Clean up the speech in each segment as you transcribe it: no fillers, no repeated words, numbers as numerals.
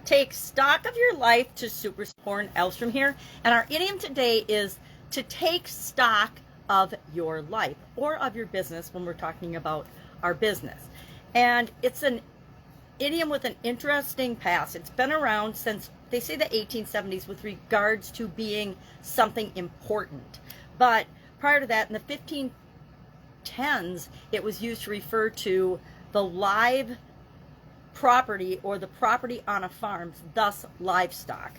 Take stock of your life to Super Horne-Ellstrom here. And our idiom today is to take stock of your life or of your business when we're talking about our business. And it's an idiom with an interesting past. It's been around since, they say, the 1870s with regards to being something important. But prior to that, in the 1510s, it was used to refer to the live property or the property on a farm, thus livestock.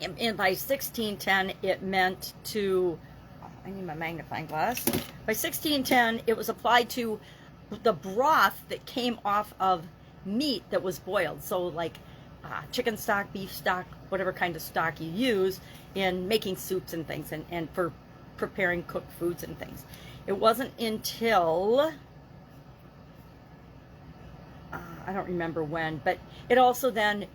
And by 1610, it meant to, I need my magnifying glass. By 1610, it was applied to the broth that came off of meat that was boiled. So like chicken stock, beef stock, whatever kind of stock you use in making soups and things, and for preparing cooked foods and things. It wasn't until I don't remember when, but it also then,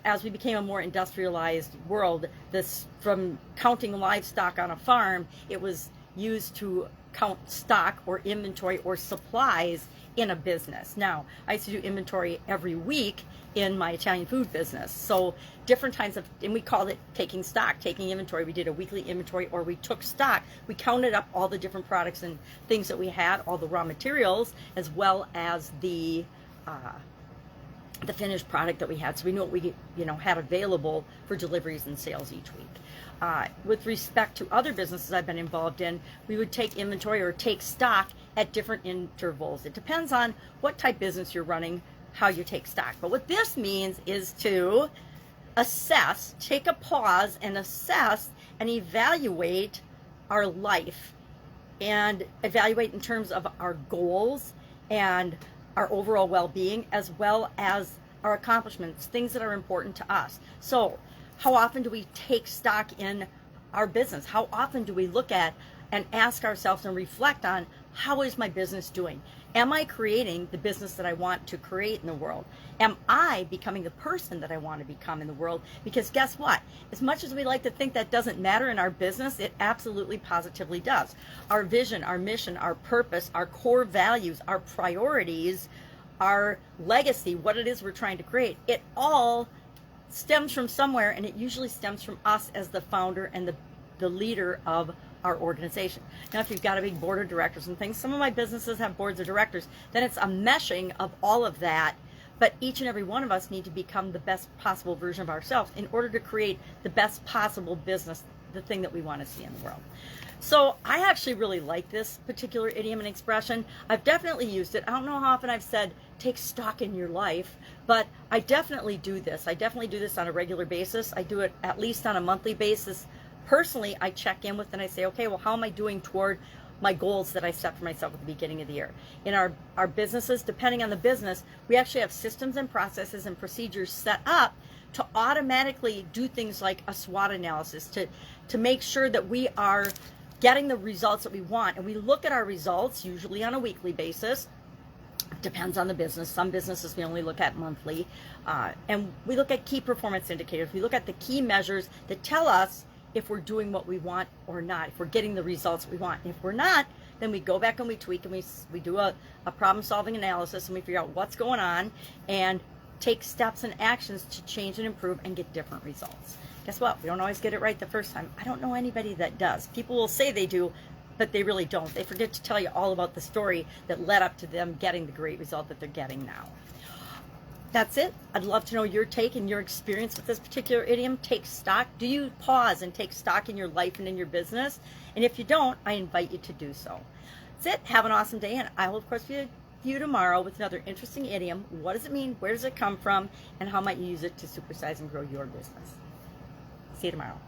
as we became a more industrialized world, this, from counting livestock on a farm, it was used to count stock or inventory or supplies in a business. Now, I used to do inventory every week in my Italian food business. So different times of, and we called it taking stock, taking inventory. We did a weekly inventory, or we took stock. We counted up all the different products and things that we had, all the raw materials, as well as the finished product that we had, so we knew what we had available for deliveries and sales each week. With respect to other businesses I've been involved in, we would take inventory or take stock at different intervals. It depends on what type of business you're running, how you take stock. But what this means is to assess, take a pause and assess and evaluate our life, and evaluate in terms of our goals and our overall well-being, as well as our accomplishments, things that are important to us. So how often do we take stock in our business? How often do we look at and ask ourselves and reflect on, how is my business doing? Am I creating the business that I want to create in the world? Am I becoming the person that I want to become in the world? Because guess what? As much as we like to think that doesn't matter in our business, it absolutely positively does. Our vision, our mission, our purpose, our core values, our priorities, our legacy, what it is we're trying to create, it all stems from somewhere, and it usually stems from us as the founder and the leader of our organization. Now, if you've got a big board of directors and things, some of my businesses have boards of directors, then it's a meshing of all of that. But each and every one of us need to become the best possible version of ourselves in order to create the best possible business, the thing that we want to see in the world. So I actually really like this particular idiom and expression. I've definitely used it. I don't know how often I've said take stock in your life, but I definitely do this. I definitely do this on a regular basis. I do it at least on a monthly basis. Personally, I check in with and I say, okay, well, how am I doing toward my goals that I set for myself at the beginning of the year? In our businesses, depending on the business, we actually have systems and processes and procedures set up to automatically do things like a SWOT analysis to make sure that we are getting the results that we want. And we look at our results usually on a weekly basis. Depends on the business. Some businesses we only look at monthly. And we look at key performance indicators. We look at the key measures that tell us if we're doing what we want or not, if we're getting the results we want. And if we're not, then we go back and we tweak and we do a problem-solving analysis, and we figure out what's going on and take steps and actions to change and improve and get different results. Guess what? We don't always get it right the first time. I don't know anybody that does. People will say they do, but they really don't. They forget to tell you all about the story that led up to them getting the great result that they're getting now. That's it. I'd love to know your take and your experience with this particular idiom. Take stock. Do you pause and take stock in your life and in your business? And if you don't, I invite you to do so. That's it. Have an awesome day, and I will, of course, be you tomorrow with another interesting idiom. What does it mean? Where does it come from? And how might you use it to supersize and grow your business? See you tomorrow.